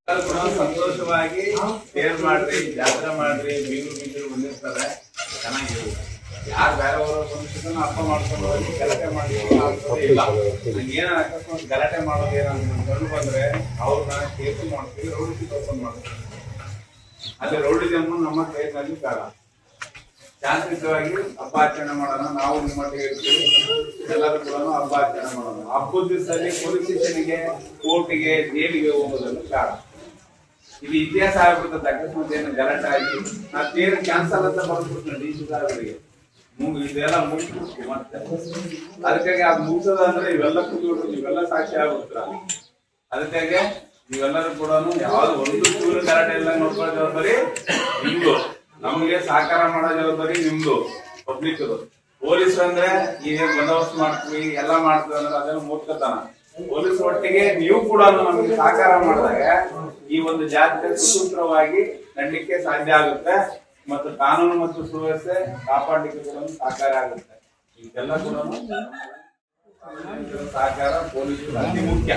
ಸಂತೋಷವಾಗಿ ಸೇರ್ ಮಾಡ್ರಿ, ಜಾತ್ರೆ ಮಾಡ್ರಿ, ಬೀಗರು ಬಂದಿರ್ತಾರೆ, ಚೆನ್ನಾಗಿರುತ್ತೆ. ಯಾರು ಬೇರೆಯವರು ಬಂದಿದ್ದನ್ನು ಅರ್ಥ ಮಾಡ್ಕೊಂಡು ಗಲಾಟೆ ಮಾಡಿ ಇಲ್ಲ. ಏನ ಅಕಸ್ಮಾತ್ ಗಲಾಟೆ ಮಾಡೋದು ಏನಂತ ಕಂಡು ಬಂದ್ರೆ ಅವ್ರನ್ನ ಕೇಸು ಮಾಡ್ತೀವಿ, ರೌಡಿ ಓಪನ್ ಮಾಡ್ತೀವಿ. ಅಲ್ಲಿ ರೌಡಿಸಮ್ ನಮ್ಮ ಕೈನಲ್ಲಿ ಬೇಡ. ಶಾಂತಿಯುತವಾಗಿ ಹಬ್ಬ ಆಚರಣೆ ಮಾಡೋಣ. ನಾವು ನಿಮ್ಮೊಟ್ಟಿಗೆ ಇರ್ತೀವಿ, ಎಲ್ಲರೂ ಕೂಡ ಹಬ್ಬ ಆಚರಣೆ ಮಾಡೋಣ. ಹಬ್ಬದ ದಿವಸದಲ್ಲಿ ಪೊಲೀಸ್ ಸ್ಟೇಷನ್ಗೆ, ಕೋರ್ಟಿಗೆ, ಜೈಲಿಗೆ ಹೋಗೋದನ್ನು ಬೇಡ. ಇದು ಇತಿಹಾಸ ಆಗ್ಬಿಡ್ತದೆ. ಅಕಸ್ಮಾತ್ ಏನು ಗಲಾಟೆ ಆಗಿ ನಾ ತೇರು ಕ್ಯಾನ್ಸಲ್ ಅಂತ ಬರ್ಬಿಡ್ತೀನಿ ಡಿ ಸಿ ಸಾಹೇಬರಿಗೆ. ಇದೆಲ್ಲ ಮುಗಿಸ್ಬಿಡ್ತೀವಿ ಮತ್ತೆ. ಅದಕ್ಕಾಗಿ ಅದು ಮುಗಿಸೋದಂದ್ರೆ ಇವೆಲ್ಲ ಕೂತ್ಬಿಟ್ಟು ನೀವೆಲ್ಲ ಸಾಕ್ಷಿ ಆಗ್ಬಿಡ್ತೀರ. ಅದಕ್ಕಾಗಿ ನೀವೆಲ್ಲರೂ ಕೂಡ ಯಾವ್ದು ಒಂದು ಚೂರು ಗಲಾಟೆ ಎಲ್ಲ ನೋಡ್ಕೊಳ್ಳೋ ಜವಾಬ್ದಾರಿ ನಿಮ್ದು. ನಮ್ಗೆ ಸಹಕಾರ ಮಾಡೋ ಜವಾಬ್ದಾರಿ ನಿಮ್ದು, ಪಬ್ಲಿಕ್. ಪೊಲೀಸ್ ಅಂದ್ರೆ ಈಗ ಬಂದೋಬಸ್ತ್ ಮಾಡ್ತೀವಿ, ಎಲ್ಲ ಮಾಡ್ತೀವಿ ಅಂದ್ರೆ ಅದೆಲ್ಲ ಮೂರ್ಖತನ. ಪೊಲೀಸ್ ಒಟ್ಟಿಗೆ ನೀವು ಕೂಡ ನಮ್ಗೆ ಸಹಕಾರ ಮಾಡಿದಾಗ ಈ ಒಂದು ಜಾತ್ರೆ ಸ್ವತಂತ್ರವಾಗಿ ನಡಲಿಕ್ಕೆ ಸಾಧ್ಯ ಆಗುತ್ತೆ ಮತ್ತು ಕಾನೂನು ಮತ್ತು ಸುವ್ಯವಸ್ಥೆ ಕಾಪಾಡಲಿಕ್ಕೆ ಕೂಡ ಸಹಕಾರ ಆಗುತ್ತೆ. ಇದೆಲ್ಲ ಕೂಡ ಸಹಕಾರ ಪೊಲೀಸರು ಅತಿ ಮುಖ್ಯ.